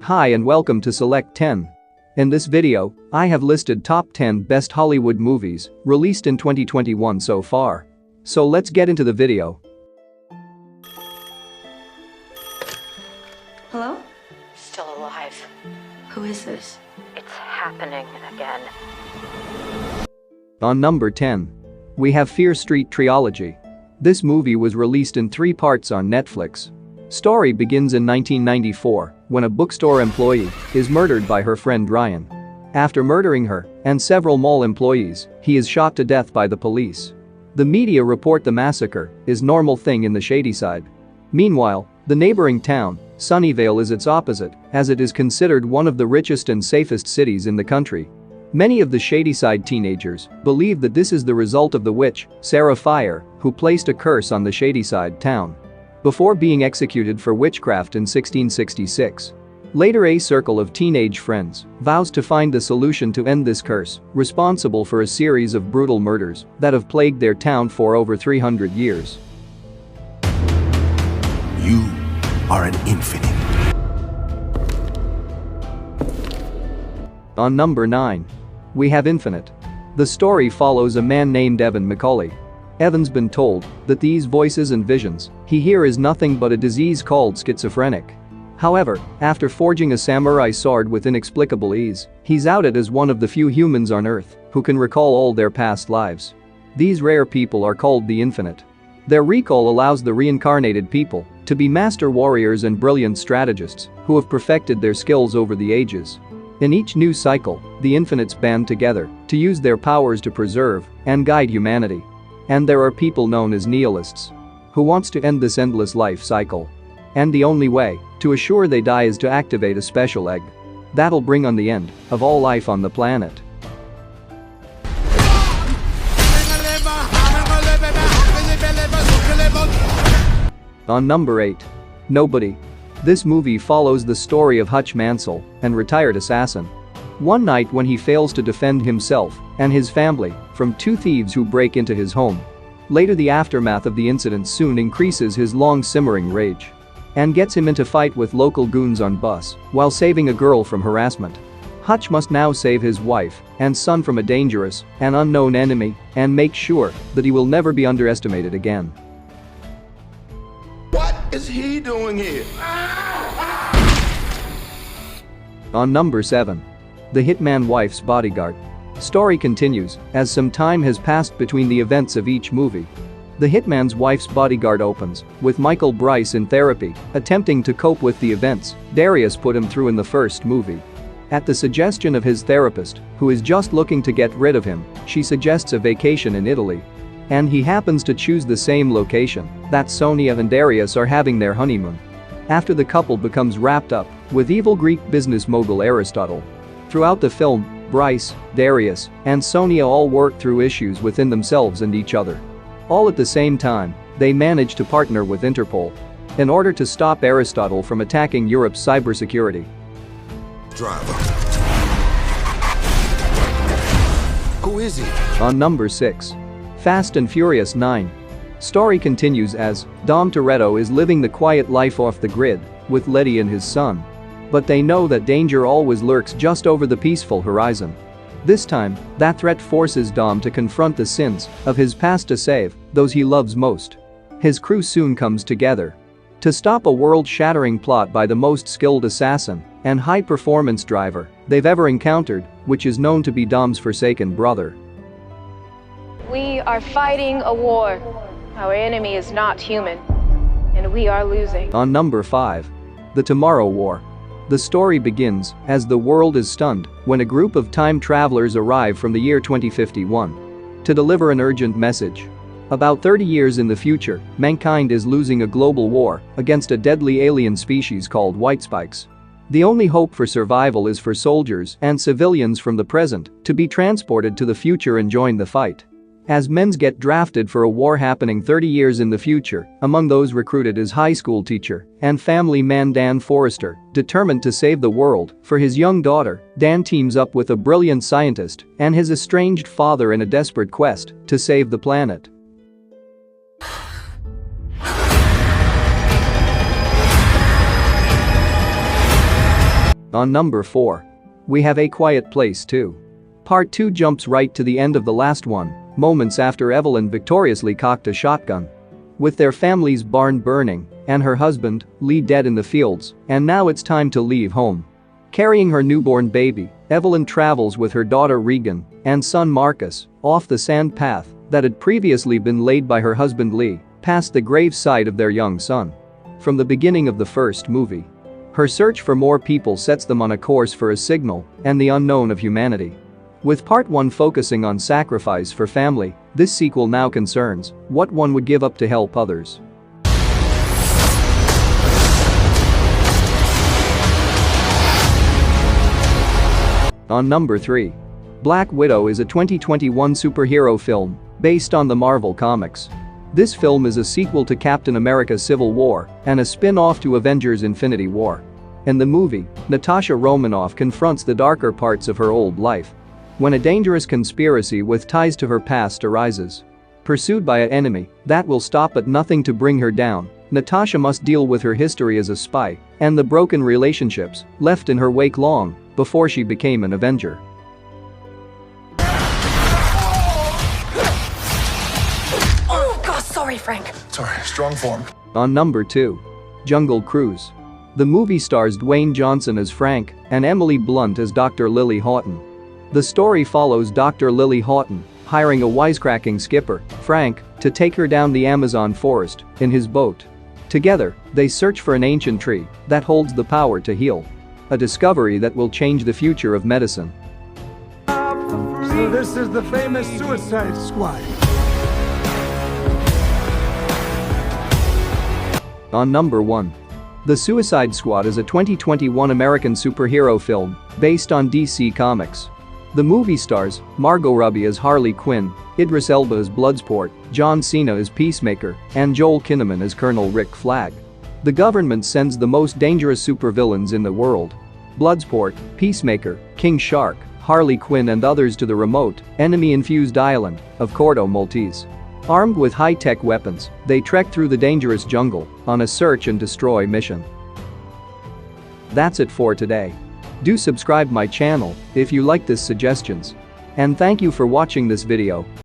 Hi and welcome to Select 10. In this video, I have listed top 10 best Hollywood movies released in 2021 so far. So let's get into the video. Hello? Still alive. Who is this? It's happening again. On number 10. We have Fear Street Trilogy. This movie was released in 3 parts on Netflix. Story begins in 1994 when a bookstore employee is murdered by her friend Ryan. After murdering her and several mall employees, he is shot to death by the police. The media report the massacre is normal thing in the Shadyside. Meanwhile, the neighboring town, Sunnyvale, is its opposite, as it is considered one of the richest and safest cities in the country. Many of the Shadyside teenagers believe that this is the result of the witch, Sarah Fire, who placed a curse on the Shadyside town before being executed for witchcraft in 1666. Later, a circle of teenage friends vows to find the solution to end this curse, responsible for a series of brutal murders that have plagued their town for over 300 years. You are an infinite. On number 9. We have Infinite. The story follows a man named Evan Macaulay. Evan's been told that these voices and visions he hears is nothing but a disease called schizophrenic. However, after forging a samurai sword with inexplicable ease, he's outed as one of the few humans on Earth who can recall all their past lives. These rare people are called the Infinite. Their recall allows the reincarnated people to be master warriors and brilliant strategists who have perfected their skills over the ages. In each new cycle, the Infinites band together to use their powers to preserve and guide humanity. And there are people known as nihilists who wants to end this endless life cycle. And the only way to assure they die is to activate a special egg that'll bring on the end of all life on the planet. On number 8. Nobody. This movie follows the story of HITMAN, an retired assassin. One night when he fails to defend himself and his family from 2 thieves who break into his home. Later, the aftermath of the incident soon increases his long-simmering rage and gets him into fight with local goons on bus while saving a girl from harassment. Hutch must now save his wife and son from a dangerous and unknown enemy and make sure that he will never be underestimated again. What is he doing here? On number 7. The Hitman Wife's Bodyguard. Story continues as some time has passed between the events of each movie. The Hitman's Wife's Bodyguard opens with Michael Bryce in therapy, attempting to cope with the events Darius put him through in the first movie. At the suggestion of his therapist, who is just looking to get rid of him, she suggests a vacation in Italy. And he happens to choose the same location that Sonia and Darius are having their honeymoon. After the couple becomes wrapped up with evil Greek business mogul Aristotle. Throughout the film, Bryce, Darius, and Sonia all work through issues within themselves and each other. All at the same time, they manage to partner with Interpol in order to stop Aristotle from attacking Europe's cybersecurity. Driver. Who is he? On number 6. Fast and Furious 9. Story continues as Dom Toretto is living the quiet life off the grid with Letty and his son. But they know that danger always lurks just over the peaceful horizon. This time, that threat forces Dom to confront the sins of his past to save those he loves most. His crew soon comes together to stop a world-shattering plot by the most skilled assassin and high-performance driver they've ever encountered, which is known to be Dom's forsaken brother. We are fighting a war. Our enemy is not human, and we are losing. On number 5. The Tomorrow War. The story begins as the world is stunned when a group of time travelers arrive from the year 2051 to deliver an urgent message. About 30 years in the future, mankind is losing a global war against a deadly alien species called whitespikes. The only hope for survival is for soldiers and civilians from the present to be transported to the future and join the fight. As men get drafted for a war happening 30 years in the future, among those recruited is high school teacher and family man Dan Forrester, determined to save the world for his young daughter. Dan teams up with a brilliant scientist and his estranged father in a desperate quest to save the planet. On number 4. We have A Quiet Place 2. Part 2 jumps right to the end of the last one, moments after Evelyn victoriously cocked a shotgun. With their family's barn burning and her husband, Lee, dead in the fields, and now it's time to leave home. Carrying her newborn baby, Evelyn travels with her daughter Regan and son Marcus off the sand path that had previously been laid by her husband Lee, past the gravesite of their young son. From the beginning of the first movie, her search for more people sets them on a course for a signal and the unknown of humanity. With part 1 focusing on sacrifice for family, this sequel now concerns what one would give up to help others. On number 3. Black Widow is a 2021 superhero film based on the Marvel Comics. This film is a sequel to Captain America: Civil War and a spin-off to Avengers: Infinity War. In the movie, Natasha Romanoff confronts the darker parts of her old life when a dangerous conspiracy with ties to her past arises. Pursued by an enemy that will stop at nothing to bring her down, Natasha must deal with her history as a spy and the broken relationships left in her wake long before she became an Avenger. Sorry, Frank. Sorry, strong form. On number 2. Jungle Cruise. The movie stars Dwayne Johnson as Frank and Emily Blunt as Dr. Lily Houghton. The story follows Dr. Lily Houghton hiring a wisecracking skipper, Frank, to take her down the Amazon forest in his boat. Together, they search for an ancient tree that holds the power to heal. A discovery that will change the future of medicine. So this is the famous Suicide Squad. On number 1. The Suicide Squad is a 2021 American superhero film based on DC Comics. The movie stars Margot Robbie as Harley Quinn, Idris Elba as Bloodsport, John Cena as Peacemaker, and Joel Kinnaman as Colonel Rick Flag. The government sends the most dangerous supervillains in the world: Bloodsport, Peacemaker, King Shark, Harley Quinn, and others to the remote, enemy-infused island of Corto Maltese. Armed with high-tech weapons, they trek through the dangerous jungle on a search and destroy mission. That's it for today. Do subscribe my channel if you like this suggestions. And thank you for watching this video.